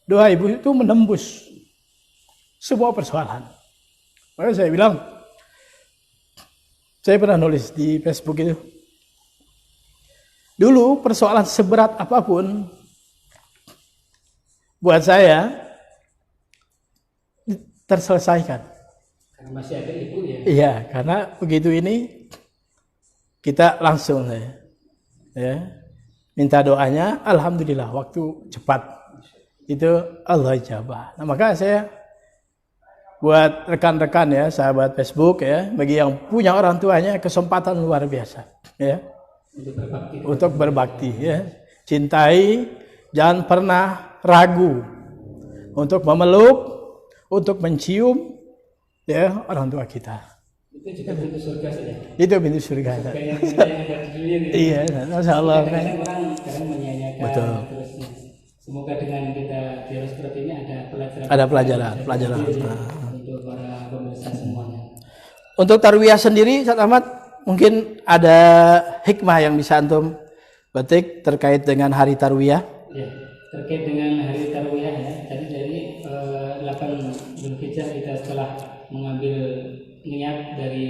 doa ibu itu menembus semua persoalan. Maka saya bilang, saya pernah nulis di Facebook itu. Dulu persoalan seberat apapun buat saya terselesaikan. Karena masih ada ibu ya. Iya, karena begitu ini kita langsung ya minta doanya, alhamdulillah waktu cepat itu Allah ijabah. Nah, maka saya buat rekan-rekan ya, sahabat Facebook ya, bagi yang punya orang tuanya kesempatan luar biasa ya. Untuk berbakti ya. Cintai, jangan pernah ragu untuk memeluk, untuk mencium ya orang tua kita. Itu juga pintu surga saja. Itu pintu surga. Yang ada di dunia gitu. Iya, masyaallah kan. Orang kadang menyanyikan. Betul. Terus semoga dengan kita dialog seperti ini ada pelajaran. Ada pelajaran. Untuk para pemirsa semuanya. Untuk tarwiyah sendiri, Ustaz Ahmad, mungkin ada hikmah yang bisa antum petik terkait dengan hari tarwiyah? Ya, terkait dengan hari tarwiyah ya. Tadi dari 8 Zulhijjah kita setelah mengambil niat dari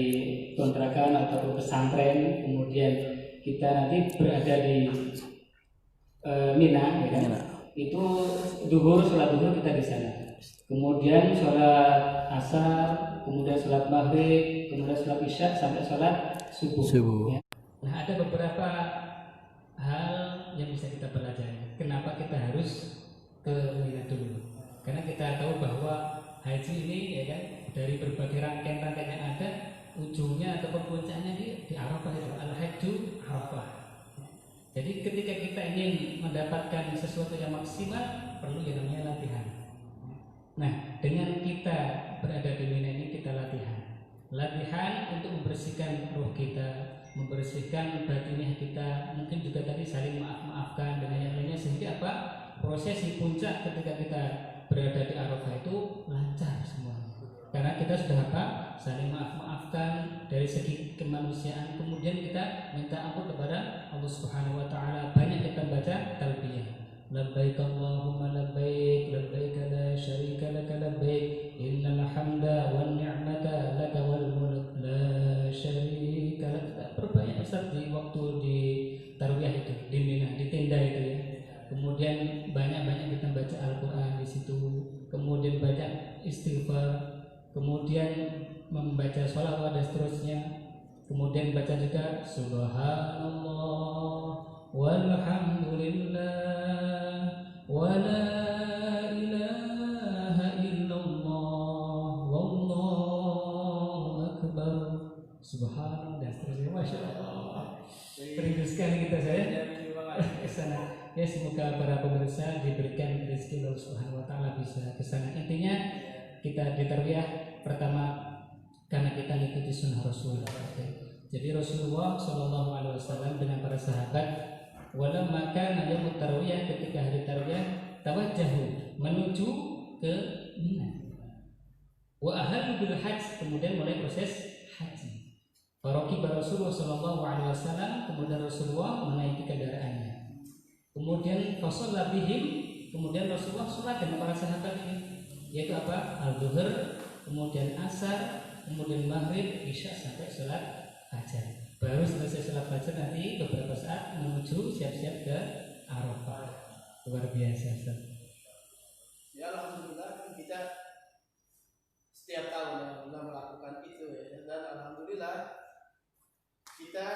kontrakan atau pesantren, kemudian kita nanti berada di Mina, ya kan? Itu sholat duhur kita di sana. Kemudian sholat asar, kemudian sholat maghrib, kemudian sholat isya sampai sholat subuh. Ya. Nah, ada beberapa hal yang bisa kita pelajari. Kenapa kita harus ke Mina dulu? Karena kita tahu bahwa haji ini ya kan dari berbagai rangkaian yang ada, ujungnya ataupun puncaknya di Arafah itu, al-hajju Arafah. Jadi ketika kita ingin mendapatkan sesuatu yang maksimal, perlu yang namanya latihan. Nah, dengan kita berada di Mina ini kita latihan untuk membersihkan ruh kita, membersihkan batiniah kita, mungkin juga tadi saling maaf-maafkan dengan yang lainnya, sehingga apa? Prosesi puncak ketika kita berada di Arafah itu lancar semua. Karena kita sudah apa? Saling maaf-maafkan dari segi kemanusiaan. Kemudian kita minta ampun kepada Allah Subhanahu wa taala. Banyak kita baca talbiyah. Labbaik Allahumma labbaik, labbaik la syarika laka labbaik, innal hamda wan ni'mata laka wal mulk la syarika laka. Perbanyak Ustaz di waktu di tarwiyah itu, di Mina, di tenda itu ya. Kemudian banyak-banyak kita baca Al-Qur'an di situ. Kemudian baca istighfar, kemudian membaca sholawat dan seterusnya, kemudian baca juga subhanallah walhamdulillah wa la ilaha illallah wallahu akbar, subhanallah dan seterusnya. Masya Allah, rindu sekali kita saya kesana ya. Semoga para pemirsa diberikan rezeki Allah Subhanahu wa taala bisa kesana. Intinya kita di tarwiyah pertama karena kita mengikuti sunnah Rasul. Jadi Rasulullah Shallallahu Alaihi Wasallam dengan para sahabat, walamma kana yaumut tarwiyah, ketika hari tarwiyah, tawajjahu menuju ke Mina. Wa ahallu bil hajj, kemudian mulai proses haji. Faraqiba Rasulullah Shallallahu Alaihi Wasallam, kemudian Rasulullah menaiki kendaraannya. Kemudian fasalla bihim, kemudian Rasulullah sholat dengan para sahabat ini, yaitu apa? Al-Zuhur, kemudian Asar, kemudian Maghrib, Isya sampai sholat fajar. Baru selesai sholat fajar nanti beberapa saat menuju siap-siap ke Arafah. Luar biasa, Ustaz. Ya alhamdulillah kan kita setiap tahun alhamdulillah melakukan itu ya. Dan alhamdulillah kita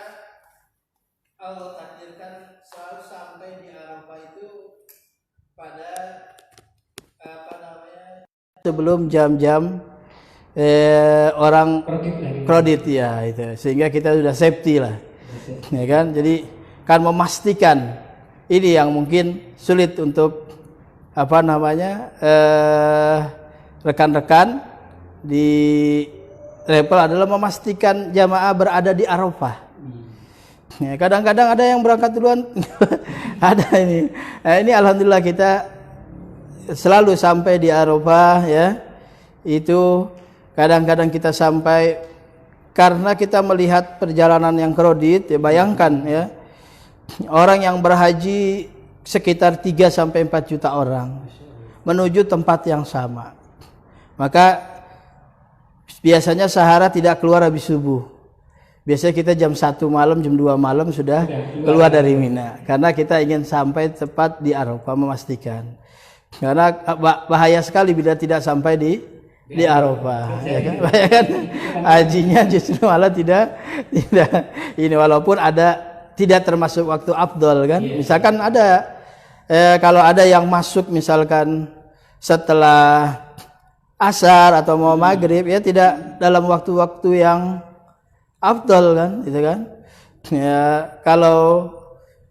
Allah takdirkan selalu sampai di Arafah itu pada sebelum jam-jam orang kredit ya itu, sehingga kita sudah safety lah ya kan. Jadi kan memastikan ini yang mungkin sulit untuk rekan-rekan di travel adalah memastikan jamaah berada di Arafah. Ya, kadang-kadang ada yang berangkat duluan ada ini. Nah, ini alhamdulillah kita selalu sampai di Arafah ya. Itu kadang-kadang kita sampai karena kita melihat perjalanan yang kredit ya. Bayangkan ya, orang yang berhaji sekitar 3 sampai 4 juta orang menuju tempat yang sama. Maka biasanya sahara tidak keluar habis subuh. Biasanya kita jam 1 malam, jam 2 malam sudah keluar dari Mina. Karena kita ingin sampai tepat di Arafah, memastikan. Karena bahaya sekali bila tidak sampai di Arafah. Ya kan? Bayangkan hajinya justru malah tidak ini, walaupun ada tidak termasuk waktu afdol kan. Misalkan ada kalau ada yang masuk misalkan setelah asar atau mau maghrib ya, tidak dalam waktu-waktu yang afdol kan, gitu kan. Ya, kalau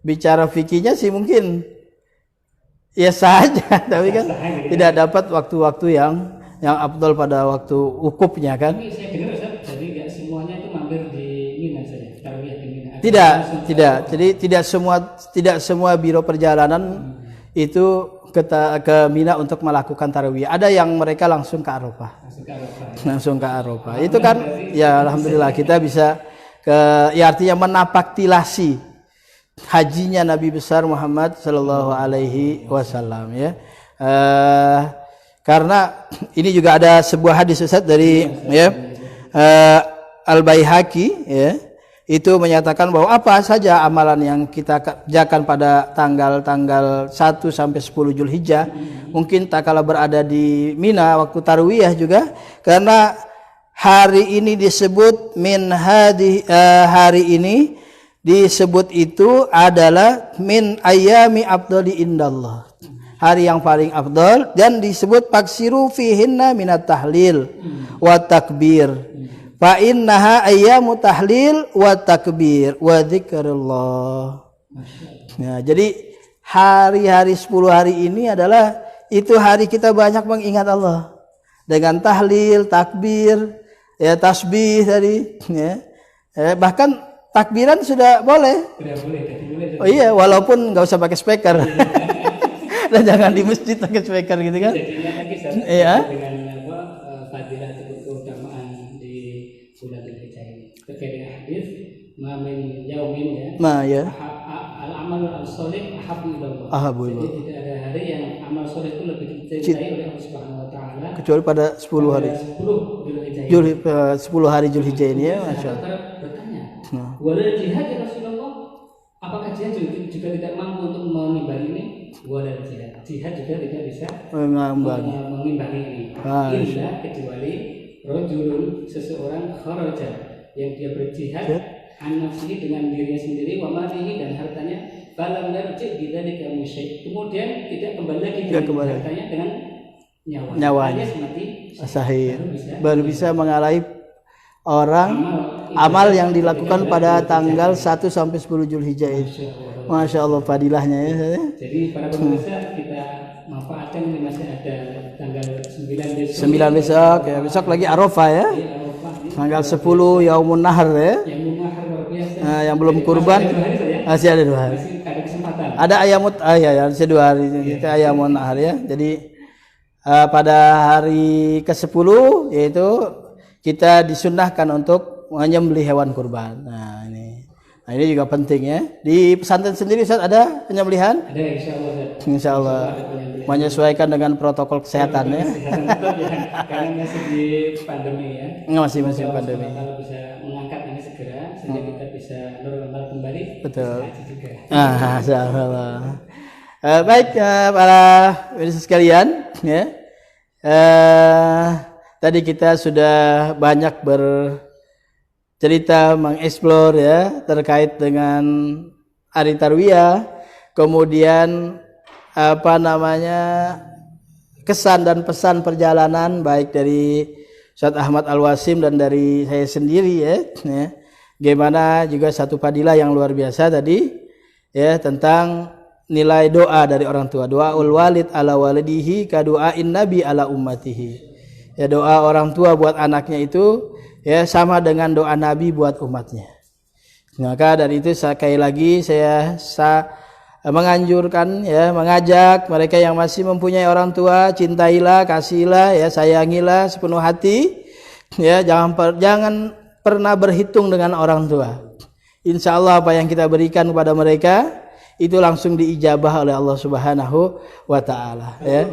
bicara fikihnya sih mungkin ya saja, tapi kan tidak dapat waktu-waktu yang afdol pada waktu wukufnya kan. Tapi saya dengar Ustaz, jadi nggak semuanya itu mampir di Mina saja, tarawih di Mina. Tidak. Jadi tidak semua biro perjalanan itu ke Mina untuk melakukan tarawih. Ada yang mereka langsung ke Arafah. Langsung ke Arafah. Itu kan ya alhamdulillah kita bisa ya artinya menapaktilasi hajinya Nabi besar Muhammad sallallahu alaihi wasallam ya. Karena ini juga ada sebuah hadis Ustaz dari ya Al-Baihaqi ya. Itu menyatakan bahwa apa saja amalan yang kita kerjakan pada tanggal 1 sampai 10 Zulhijjah, mungkin tak kala berada di Mina waktu tarwiyah juga, karena hari ini disebut hari ini disebut itu adalah min ayami afdali indallah. hari yang paling afdal, dan disebut faksiru fihinna minat tahlil wa takbir. Fa innaha ayyamu tahlil wa takbir wa dzikrullah. Nah, jadi hari-hari 10 hari ini adalah itu hari kita banyak mengingat Allah dengan tahlil, takbir, ya tasbih tadi, ya. Bahkan takbiran sudah boleh. Oh iya, walaupun nggak usah pakai speaker. Dan jangan di masjid pakai speaker gitu kan. Iya. Dengan fadilah atau keutamaan di bulan Dzulhijjah ini. Terkait dengan hadis, "Ma min yaumin ya." Nah, ya. Al-amal as-shalih ahabbu ilallah. Alhamdulillah. Jadi tidak ada hari yang amal soleh itu lebih dicintai oleh Allah Subhanahu wa taala Kecuali pada 10 hari. 10 hari Dzulhijjah ini ya, masyaallah. Bertanya, walal jihad ya Rasulullah, apakah jihad juga tidak mampu untuk mengimbangi ini? Walal jihad juga tidak bisa mengimbangi ini. Illa kecuali rajulun, seseorang kharaja yang dia berjihad an nafsihi dengan dirinya sendiri, wa malihi dan hartanya, falam yarji bidzalika musyrik, kemudian tidak kembali lagi dengan hartanya dengan nyawanya sahih, baru bisa mengalahi orang amal yang dilakukan pada tanggal 1 sampai 10 Dzulhijjah itu. Masya Allah fadilahnya ya. Jadi para pemirsa, kita manfaatkan ini, masih ada tanggal 9 besok. 9 besok ya, besok lagi Arafah ya. Tanggal 10 Yaumun Nahar ya. Nah, yang belum kurban masih ada 2 hari. Masih ada kesempatan. Ada ayamut ya, masih 2 hari kita Ayamun Nahar ya. Jadi pada hari ke-10 yaitu kita disunnahkan untuk menyembelih hewan kurban. Nah, ini juga penting ya. Di pesantren sendiri Ustaz ada penyembelihan? Ada insyaallah. Insyaallah. Menyesuaikan dengan protokol kesehatan ya. Karena masih di pandemi ya. Masih pandemi. Kalau bisa mengangkat ini segera sehingga kita bisa normal kembali. Betul. Juga. Insyaallah. Baik para pemirsa sekalian ya. Tadi kita sudah banyak bercerita mengeksplor ya terkait dengan hari Tarwiyah, kemudian kesan dan pesan perjalanan baik dari Ustaz Ahmad Al-Wasim dan dari saya sendiri ya. Gimana juga satu fadilah yang luar biasa tadi ya tentang nilai doa dari orang tua. Doaul walid ala walidihi ka du'ain nabi ala ummatihi. Ya, doa orang tua buat anaknya itu ya sama dengan doa Nabi buat umatnya. Maka dari itu sekali lagi saya menganjurkan ya, mengajak mereka yang masih mempunyai orang tua, cintailah, kasihilah ya, sayangilah sepenuh hati. Ya, jangan pernah berhitung dengan orang tua. Insya Allah apa yang kita berikan kepada mereka itu langsung diijabah oleh Allah Subhanahu wa taala ya.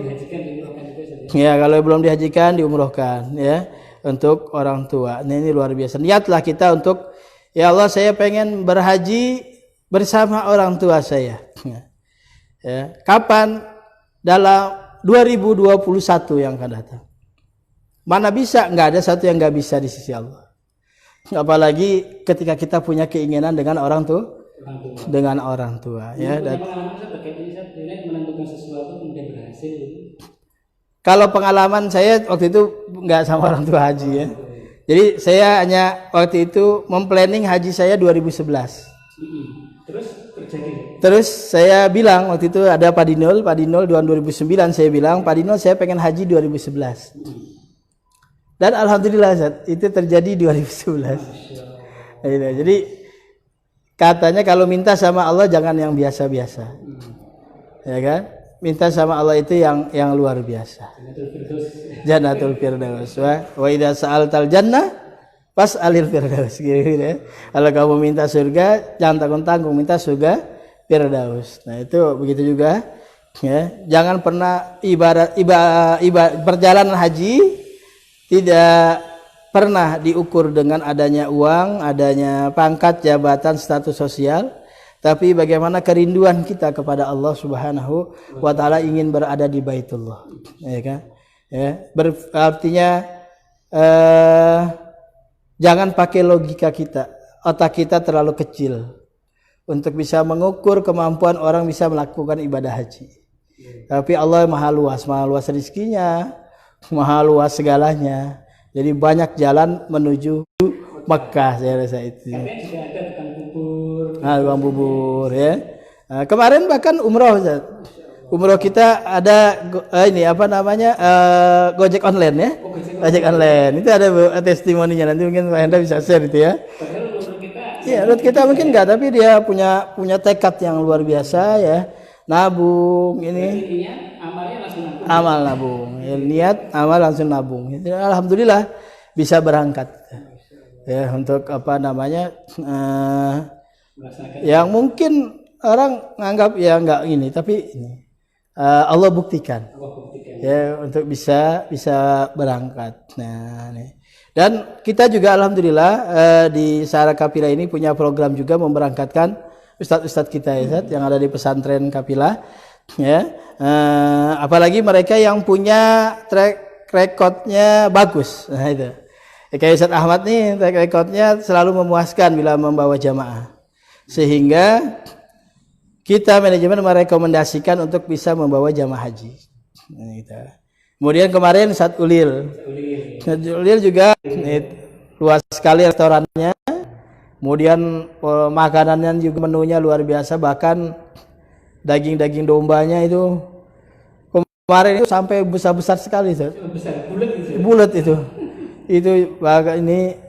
Ya, kalau belum dihajikan diumrohkan ya untuk orang tua. Nah, ini luar biasa. Niatlah kita untuk ya Allah, saya pengen berhaji bersama orang tua saya. Ya. Kapan? Dalam 2021 yang akan datang. Mana bisa? Nggak ada satu yang nggak bisa di sisi Allah. Apalagi ketika kita punya keinginan dengan orang tua. Dengan orang tua ya. Dan menentukan sesuatu kemudian berhasil. Kalau pengalaman saya waktu itu nggak sama orang tua haji ya. Jadi saya hanya waktu itu memplanning haji saya 2011. Terus terjadi. Terus saya bilang waktu itu ada Pak Dinul tahun 2009 saya bilang, Pak Dinul saya pengen haji 2011. Dan alhamdulillah itu terjadi 2011. Jadi katanya kalau minta sama Allah jangan yang biasa-biasa. Ya kan? Minta sama Allah itu yang luar biasa. Jannatul Firdaus. Wa idza sa'altal jannah fas'alil firdaus. Gitu ya. Kalau kamu minta surga, jangan tanggung-tanggung, minta surga Firdaus. Nah, itu begitu juga ya. Jangan pernah ibarat perjalanan haji tidak pernah diukur dengan adanya uang, adanya pangkat, jabatan, status sosial. Tapi bagaimana kerinduan kita kepada Allah Subhanahu wa taala ingin berada di Baitullah, ya kan? Ya, artinya jangan pakai logika kita. Otak kita terlalu kecil untuk bisa mengukur kemampuan orang bisa melakukan ibadah haji. Tapi Allah maha luas rezekinya, maha luas segalanya. Jadi banyak jalan menuju Mekah, saya rasa itu. Katanya juga ada tukang bubur. Tukang bubur ya. Kemarin bahkan umroh, Ustaz. Umroh kita ada ini apa namanya Gojek online ya. Gojek online. Itu ada testimoninya, nanti mungkin Pak Hendra bisa share itu ya. Padahal menurut kita. Iya, menurut kita mungkin enggak, tapi dia punya tekad yang luar biasa ya. Nabung ini. Intinya amalnya langsung nabung. Amal nabung. Ya, niat amal langsung nabung. Alhamdulillah bisa berangkat. Ya, untuk apa namanya yang mungkin orang nganggap ya enggak ini, tapi ini Allah buktikan. Ya, untuk bisa berangkat. Nah, nih. Dan kita juga alhamdulillah di Sahara Kapilah ini punya program juga memberangkatkan ustadz-ustadz kita ya, Ustadz, yang ada di pesantren Kapilah ya. Apalagi mereka yang punya track recordnya bagus. Nah, itu. Kayak Ustadz Ahmad nih, track recordnya selalu memuaskan bila membawa jamaah. Sehingga kita manajemen merekomendasikan untuk bisa membawa jamaah haji. Nah, gitu. Kemudian kemarin Ustadz Ulil juga luas sekali restorannya. Kemudian makanannya juga menunya luar biasa, bahkan daging dombanya itu kemarin itu sampai besar sekali, Ustaz. Bulat itu. Itu ini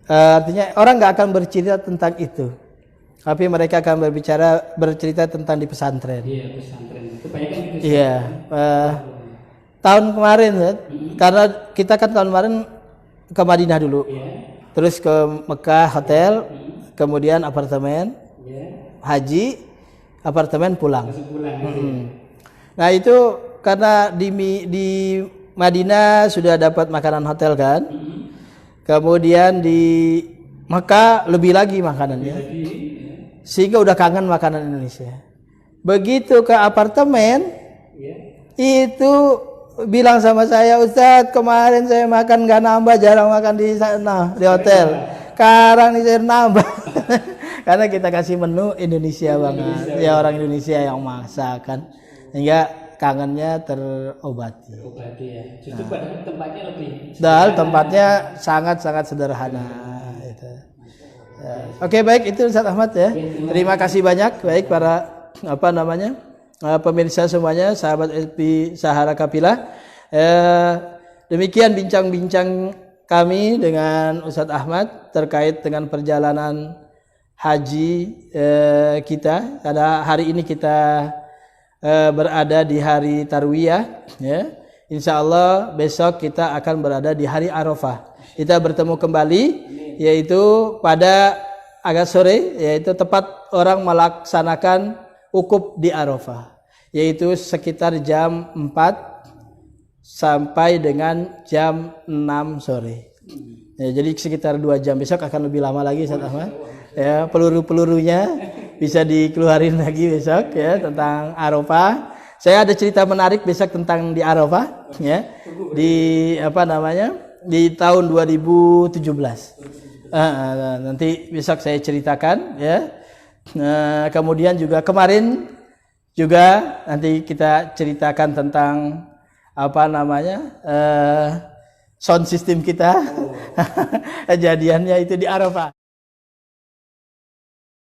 artinya orang nggak akan bercerita tentang itu, tapi mereka akan bercerita tentang di pesantren. Iya, pesantren. Kebanyakan itu. Iya. Tahun kemarin, karena kita kan tahun kemarin ke Madinah dulu, terus ke Mekah hotel, kemudian apartemen, haji, apartemen pulang. Nah itu karena di Madinah sudah dapat makanan hotel kan, kemudian di Mekah lebih lagi makanannya, sehingga udah kangen makanan Indonesia. Begitu ke apartemen, itu bilang sama saya, Ustadz kemarin saya makan nggak nambah, jarang makan di sana di hotel. Sekarang ini saya nambah karena kita kasih menu Indonesia banget, ya orang Indonesia yang masak kan, sehingga kangennya terobati. Ya. Justru pada tempatnya lebih. Tempatnya sangat sederhana. Itu. Ya. Oke, baik itu Ustadz Ahmad ya. Terima kasih banyak, baik para pemirsa semuanya, sahabat LP Sahara Kapilah. Demikian bincang-bincang kami dengan Ustadz Ahmad terkait dengan perjalanan haji kita. Pada hari ini kita berada di hari Tarwiyah ya. Insya Allah besok kita akan berada di hari Arafah. Kita bertemu kembali yaitu pada agak sore, yaitu tepat orang melaksanakan wukuf di Arafah, yaitu sekitar jam 4 sampai dengan jam 6 sore. Ya, jadi sekitar 2 jam. Besok akan lebih lama lagi, Ustaz Ahmad. Ya, peluru-pelurunya bisa dikeluarin lagi besok ya tentang Arafah. Saya ada cerita menarik besok tentang di Arafah ya. Di di tahun 2017. Nanti besok saya ceritakan ya. Kemudian juga kemarin juga nanti kita ceritakan tentang sound system kita. Kejadiannya itu di Arafah.